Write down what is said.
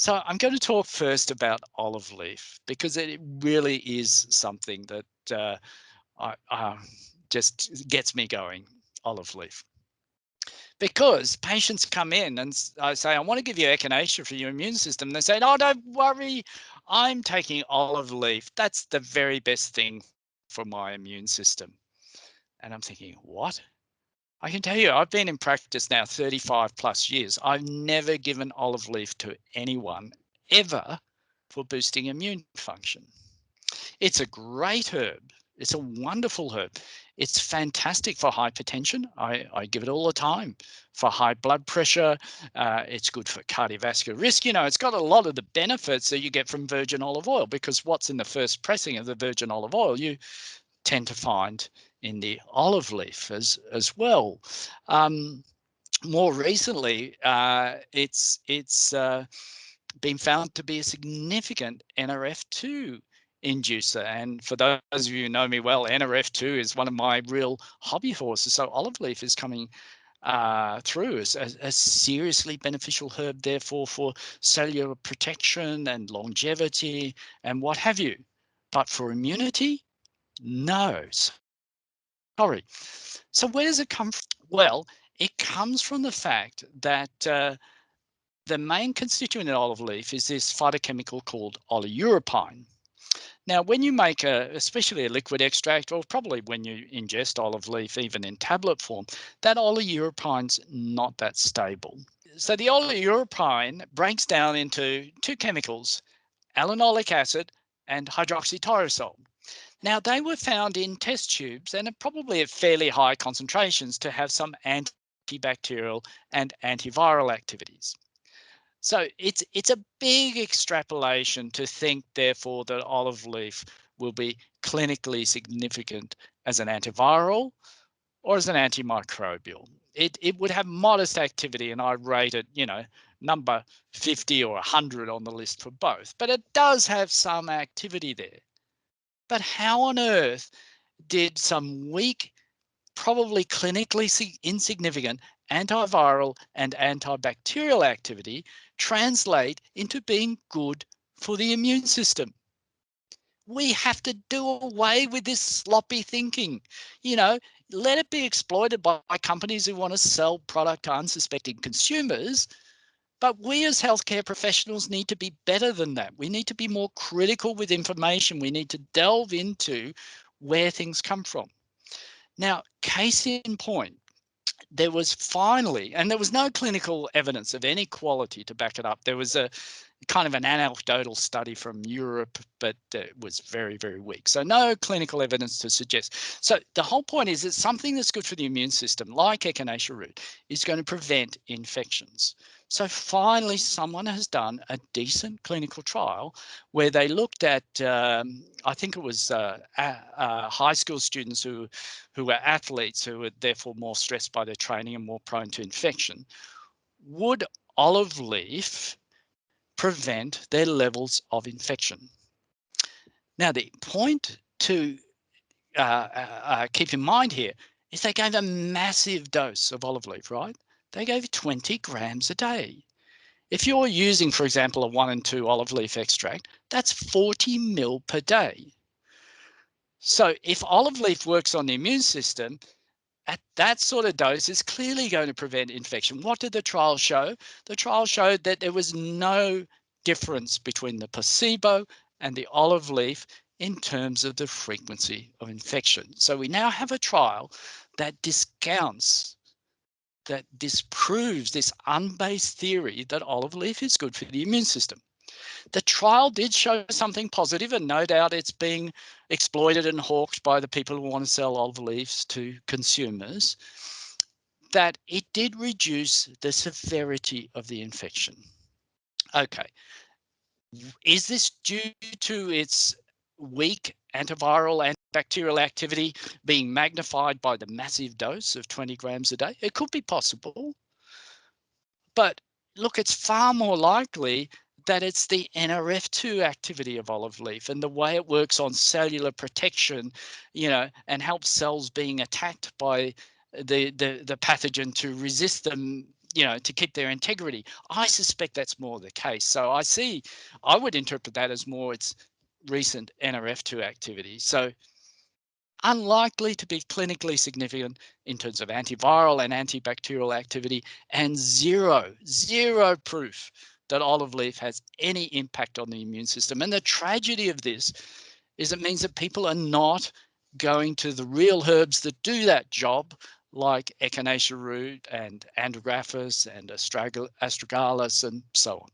So I'm going to talk first about olive leaf because it really is something that just gets me going, olive leaf. Because patients come in and I say, I want to give you echinacea for your immune system. They say, oh, don't worry, I'm taking olive leaf. That's the very best thing for my immune system. And I'm thinking, what? I can tell you, I've been in practice now 35 plus years. I've never given olive leaf to anyone ever for boosting immune function. It's a great herb. It's a wonderful herb. It's fantastic for hypertension. I give it all the time. For high blood pressure, it's good for cardiovascular risk. You know, it's got a lot of the benefits that you get from virgin olive oil, because what's in the first pressing of the virgin olive oil, you tend to find in the olive leaf as well. More recently, it's been found to be a significant NRF2 inducer. And for those of you who know me well, NRF2 is one of my real hobby horses. So olive leaf is coming through as a seriously beneficial herb, therefore, for cellular protection and longevity and what have you. But for immunity, no. Sorry. So where does it come from? Well, it comes from the fact that the main constituent in olive leaf is this phytochemical called oleuropein. Now, when you make especially a liquid extract, or probably when you ingest olive leaf, even in tablet form, that oleuropein's not that stable. So the oleuropein breaks down into two chemicals, alanolic acid and hydroxytyrosol. Now, they were found in test tubes and are probably at fairly high concentrations to have some antibacterial and antiviral activities. So it's a big extrapolation to think, therefore, that olive leaf will be clinically significant as an antiviral or as an antimicrobial. It would have modest activity, and I rate it, number 50 or 100 on the list for both. But it does have some activity there. But how on earth did some weak, probably clinically insignificant antiviral and antibacterial activity translate into being good for the immune system? We have to do away with this sloppy thinking. Let it be exploited by companies who want to sell product to unsuspecting consumers. But we as healthcare professionals need to be better than that. We need to be more critical with information. We need to delve into where things come from. Now, case in point, there was finally, and there was no clinical evidence of any quality to back it up. There was a kind of an anecdotal study from Europe, but it was very, very weak. So no clinical evidence to suggest. So the whole point is that something that's good for the immune system, like echinacea root, is going to prevent infections. So finally, someone has done a decent clinical trial where they looked at, I think it was high school students who were athletes, who were therefore more stressed by their training and more prone to infection. Would olive leaf prevent their levels of infection? Now, the point to keep in mind here is they gave a massive dose of olive leaf, right? They gave 20 grams a day. If you're using, for example, a 1 and 2 olive leaf extract, that's 40 mil per day. So if olive leaf works on the immune system, at that sort of dose is clearly going to prevent infection. What did the trial show? The trial showed that there was no difference between the placebo and the olive leaf in terms of the frequency of infection. So we now have a trial that discounts, that disproves this unbased theory that olive leaf is good for the immune system. The trial did show something positive, and no doubt it's being exploited and hawked by the people who want to sell olive leaves to consumers, that it did reduce the severity of the infection. Okay. Is this due to its weak antiviral and bacterial activity being magnified by the massive dose of 20 grams a day? It could be possible. But look, it's far more likely that it's the NRF2 activity of olive leaf and the way it works on cellular protection, and helps cells being attacked by the pathogen to resist them, to keep their integrity. I suspect that's more the case. So I would interpret that as more its recent NRF2 activity. So unlikely to be clinically significant in terms of antiviral and antibacterial activity, and zero proof that olive leaf has any impact on the immune system. And the tragedy of this is it means that people are not going to the real herbs that do that job, like echinacea root and andrographis and astragalus and so on.